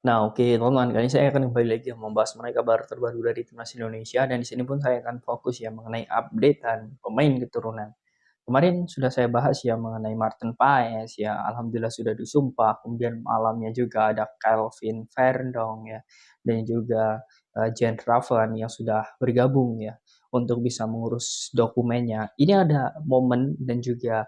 Nah, oke, teman-teman, kali ini saya akan kembali lagi membahas mengenai kabar terbaru dari timnas Indonesia dan di sini pun saya akan fokus ya mengenai update dan pemain keturunan. Kemarin sudah saya bahas ya mengenai Martin Paes ya, alhamdulillah sudah disumpah. Kemudian malamnya juga ada Kelvin Verndong ya dan juga Jen Ravan yang sudah bergabung ya untuk bisa mengurus dokumennya. Ini ada momen dan juga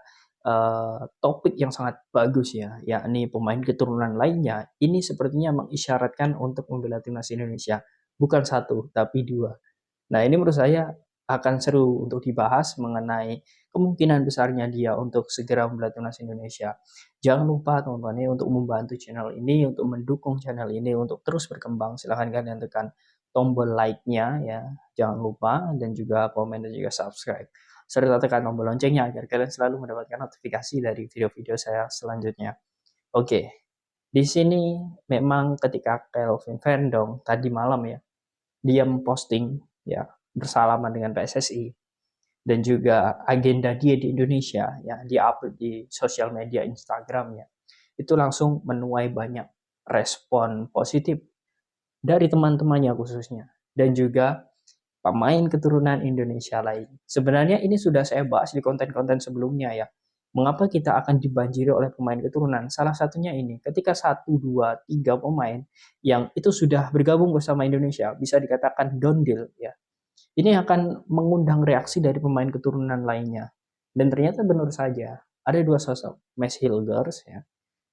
topik yang sangat bagus ya, yakni pemain keturunan lainnya. Ini sepertinya mengisyaratkan untuk membela timnas Indonesia. Bukan satu, tapi dua. Nah, ini menurut saya akan seru untuk dibahas mengenai kemungkinan besarnya dia untuk segera membela timnas Indonesia. Jangan lupa teman-teman ya untuk membantu channel ini, untuk mendukung channel ini untuk terus berkembang. Silahkan kalian tekan tombol like-nya ya, jangan lupa dan juga komen dan juga subscribe. Serta tekan tombol loncengnya agar kalian selalu mendapatkan notifikasi dari video-video saya selanjutnya. Oke, di sini memang ketika Kelvin Verdong tadi malam ya, dia memposting ya bersalaman dengan PSSI dan juga agenda dia di Indonesia ya di-upload di sosial media Instagramnya itu langsung menuai banyak respon positif dari teman-temannya khususnya dan juga pemain keturunan Indonesia lain. Sebenarnya ini sudah saya bahas di konten-konten sebelumnya ya. Mengapa kita akan dibanjiri oleh pemain keturunan? Salah satunya ini, ketika satu, dua, tiga pemain yang itu sudah bergabung bersama Indonesia, bisa dikatakan down deal ya. Ini akan mengundang reaksi dari pemain keturunan lainnya. Dan ternyata benar saja, ada dua sosok, Mes Hilgers ya,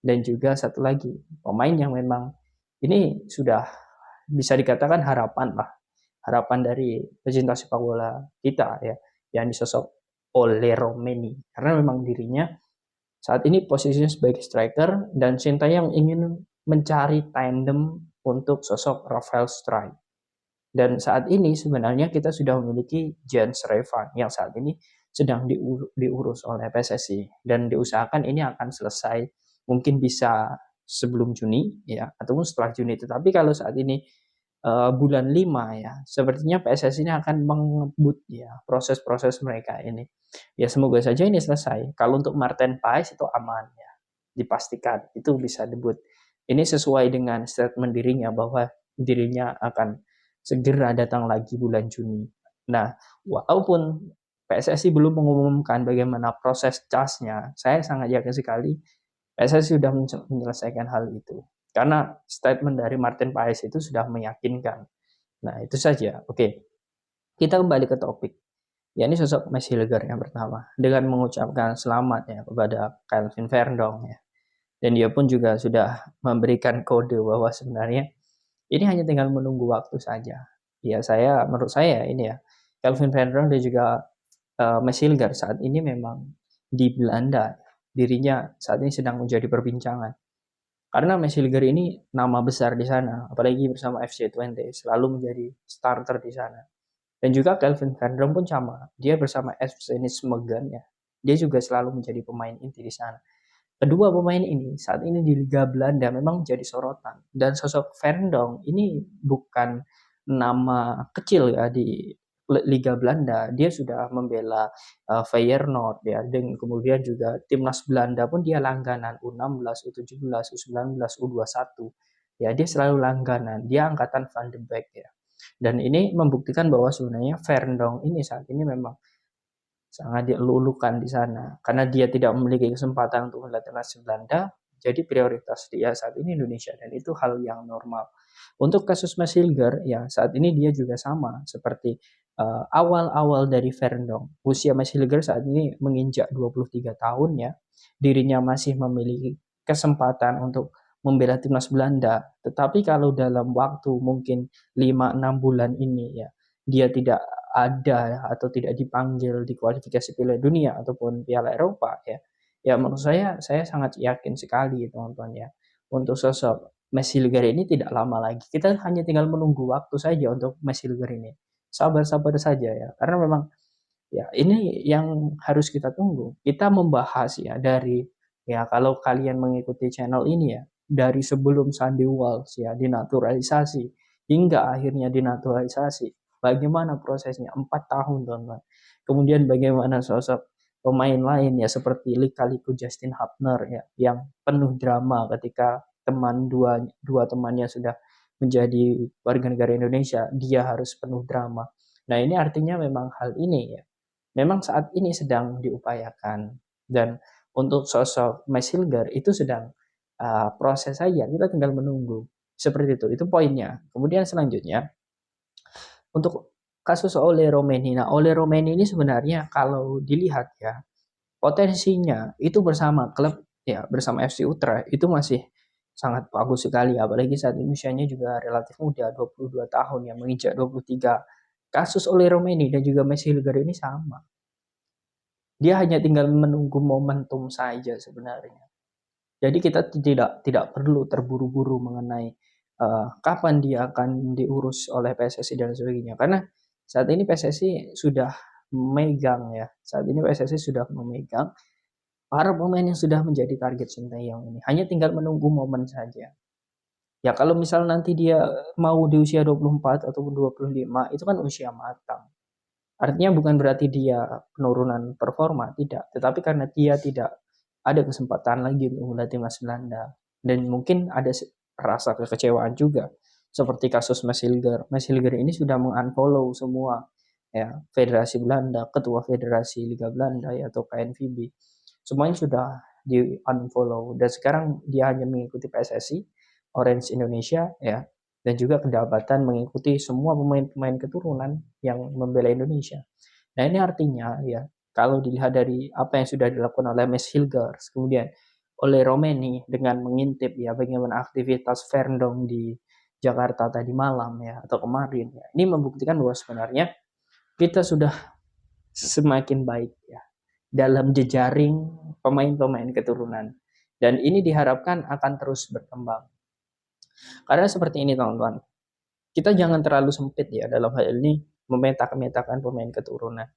dan juga satu lagi, pemain yang memang ini sudah bisa dikatakan harapan lah, harapan dari pecinta sepak bola kita ya, yang disosok oleh Romeni. Karena memang dirinya saat ini posisinya sebagai striker dan Sintayong ingin mencari tandem untuk sosok Rafael Struijk. Dan saat ini sebenarnya kita sudah memiliki Jens Revan yang saat ini sedang diurus oleh PSSI dan diusahakan ini akan selesai mungkin bisa sebelum Juni ya ataupun setelah Juni. Tetapi kalau saat ini bulan 5 ya, sepertinya PSSI ini akan mengebut ya proses-proses mereka ini. Ya semoga saja ini selesai. Kalau untuk Martin Paes itu aman ya, dipastikan itu bisa debut. Ini sesuai dengan statement dirinya bahwa dirinya akan segera datang lagi bulan Juni. Nah, walaupun PSSI belum mengumumkan bagaimana proses casnya, saya sangat yakin sekali PSSI sudah menyelesaikan hal itu. Karena statement dari Martin Paes itu sudah meyakinkan. Nah, itu saja. Oke, kita kembali ke topik. Ya, ini sosok Messi Hilger yang pertama. Dengan mengucapkan selamat ya kepada Kelvin Verdong ya. Dan dia pun juga sudah memberikan kode bahwa sebenarnya ini hanya tinggal menunggu waktu saja. Ya, menurut saya ini ya, Kelvin Verdong dan juga Messi Hilger saat ini memang di Belanda. Dirinya saat ini sedang menjadi perbincangan. Karena Messi Hilger ini nama besar di sana, apalagi bersama FC Twente, selalu menjadi starter di sana. Dan juga Kelvin Verdong pun sama, dia bersama FC Nijmegen ya, dia juga selalu menjadi pemain inti di sana. Kedua pemain ini saat ini di Liga Belanda memang menjadi sorotan. Dan sosok Verdong ini bukan nama kecil ya di Liga Belanda. Dia sudah membela Feyenoord ya. Dan kemudian juga timnas Belanda pun dia langganan U16, U17, U19, U21. Ya, dia selalu langganan. Dia angkatan Van de Beek ya. Dan ini membuktikan bahwa sebenarnya Verdong ini saat ini memang sangat dielulukan di sana karena dia tidak memiliki kesempatan untuk melatih timnas Belanda, jadi prioritas dia saat ini Indonesia dan itu hal yang normal. Untuk kasus Mas Hilger ya saat ini dia juga sama seperti awal-awal dari Verndong. Usia Mas Hilger saat ini menginjak 23 tahun ya. Dirinya masih memiliki kesempatan untuk membela timnas Belanda. Tetapi kalau dalam waktu mungkin 5-6 bulan ini ya dia tidak ada atau tidak dipanggil di kualifikasi Piala Dunia ataupun Piala Eropa ya. Ya menurut saya sangat yakin sekali teman-teman ya. Untuk sosok Messi Hilger ini tidak lama lagi. Kita hanya tinggal menunggu waktu saja untuk Messi Hilger ini. Sabar-sabar saja ya. Karena memang ya ini yang harus kita tunggu. Kita membahas ya dari ya kalau kalian mengikuti channel ini ya dari sebelum Sandy Walsh ya dinaturalisasi hingga akhirnya dinaturalisasi. Bagaimana prosesnya 4 tahun teman-teman. Kemudian bagaimana sosok pemain lain ya seperti Lika Liku Justin Hubner ya yang penuh drama ketika dua temannya sudah menjadi warga negara Indonesia, dia harus penuh drama. Nah, ini artinya memang hal ini ya, memang saat ini sedang diupayakan. Dan untuk sosok Mas Hilger itu sedang proses saja, kita tinggal menunggu. Seperti itu poinnya. Kemudian selanjutnya, untuk kasus Ole Romeni. Nah, Ole Romeni ini sebenarnya kalau dilihat ya, potensinya itu bersama klub ya, bersama FC Utrecht itu masih sangat bagus sekali, apalagi saat ini usianya juga relatif muda, 22 tahun yang menginjak 23. Kasus Ole Romeni dan juga Messi Hilger ini sama. Dia hanya tinggal menunggu momentum saja sebenarnya. Jadi kita tidak perlu terburu-buru mengenai kapan dia akan diurus oleh PSSI dan sebagainya. Karena saat ini PSSI sudah memegang ya. Saat ini PSSI sudah memegang para pemain yang sudah menjadi target Sinteyong ini. Hanya tinggal menunggu momen saja. Ya kalau misal nanti dia mau di usia 24 ataupun 25, itu kan usia matang. Artinya bukan berarti dia penurunan performa, tidak. Tetapi karena dia tidak ada kesempatan lagi untuk melatih Timnas Belanda. Dan mungkin ada rasa kekecewaan juga. Seperti kasus Mas Hilger. Mas Hilger ini sudah mengunfollow semua ya, Federasi Belanda, Ketua Federasi Liga Belanda ya, atau KNVB. Semuanya sudah di unfollow. Dan sekarang dia hanya mengikuti PSSI, Orange Indonesia ya, dan juga kedapatan mengikuti semua pemain-pemain keturunan yang membela Indonesia. Nah, ini artinya ya, kalau dilihat dari apa yang sudah dilakukan oleh Mes Hilgers, kemudian oleh Romeni dengan mengintip ya bagaimana aktivitas Verndong di Jakarta tadi malam ya, atau kemarin ya, ini membuktikan bahwa sebenarnya kita sudah semakin baik ya dalam jejaring pemain-pemain keturunan, dan ini diharapkan akan terus berkembang. Karena seperti ini teman-teman, kita jangan terlalu sempit ya dalam hal ini memetakan pemain keturunan.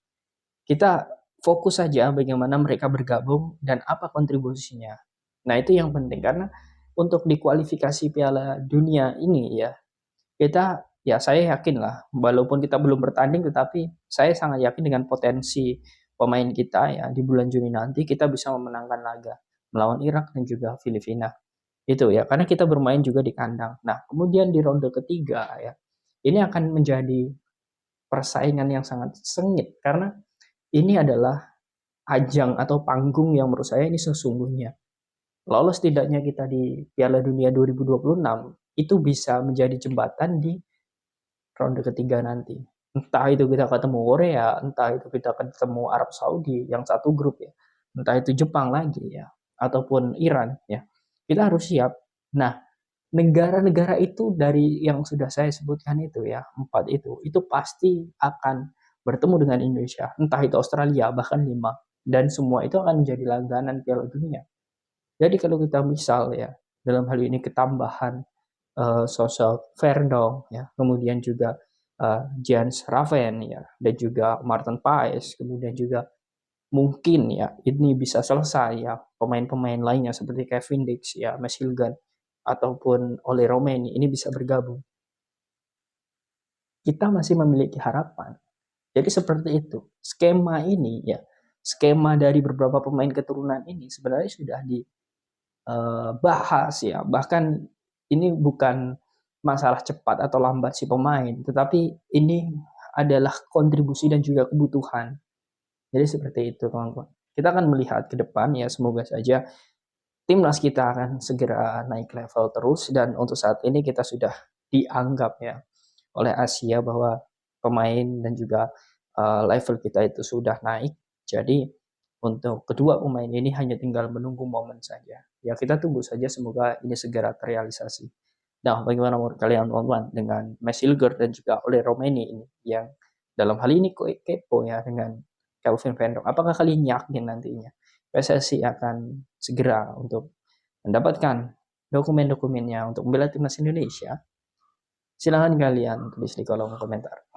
Kita fokus saja bagaimana mereka bergabung dan apa kontribusinya. Nah, itu yang penting karena untuk di kualifikasi Piala Dunia ini ya, kita ya saya yakin lah walaupun kita belum bertanding, tetapi saya sangat yakin dengan potensi pemain kita ya, di bulan Juni nanti kita bisa memenangkan laga melawan Irak dan juga Filipina. Itu ya, karena kita bermain juga di kandang. Nah, kemudian di ronde ketiga ya, ini akan menjadi persaingan yang sangat sengit karena ini adalah ajang atau panggung yang menurut saya ini sesungguhnya. Lolos tidaknya kita di Piala Dunia 2026 itu bisa menjadi jembatan di ronde ketiga nanti. Entah itu kita ketemu Korea, entah itu kita ketemu Arab Saudi yang satu grup ya, entah itu Jepang lagi ya, ataupun Iran ya. Kita harus siap. Nah, negara-negara itu dari yang sudah saya sebutkan itu ya, 4 itu pasti akan bertemu dengan Indonesia. Entah itu Australia, bahkan 5. Dan semua itu akan menjadi langganan Piala Dunia. Jadi kalau kita misal ya, dalam hal ini ketambahan sosok Verndong ya, kemudian juga Jens Raven ya, dan juga Martin Paes, kemudian juga mungkin ya ini bisa selesai ya pemain-pemain lainnya seperti Kevin Dix ya, Mas Hilgan ataupun Ole Romeni ini bisa bergabung. Kita masih memiliki harapan. Jadi seperti itu. Skema ini ya, skema dari beberapa pemain keturunan ini sebenarnya sudah dibahas ya. Bahkan ini bukan masalah cepat atau lambat si pemain, tetapi ini adalah kontribusi dan juga kebutuhan. Jadi seperti itu teman-teman. Kita akan melihat ke depan ya, semoga saja timnas kita akan segera naik level terus, dan untuk saat ini kita sudah dianggap ya oleh Asia bahwa pemain dan juga level kita itu sudah naik. Jadi untuk kedua pemain ini hanya tinggal menunggu momen saja. Ya kita tunggu saja, semoga ini segera terrealisasi. Nah, bagaimana menurut kalian teman-teman dengan Messi Hilger dan juga Ole Romeni ini yang dalam hal ini kepo ya dengan Kelvin Van Dijk? Apakah kalian yakin nantinya PSSI akan segera untuk mendapatkan dokumen-dokumennya untuk membela timnas Indonesia? Silahkan kalian tulis di kolom komentar.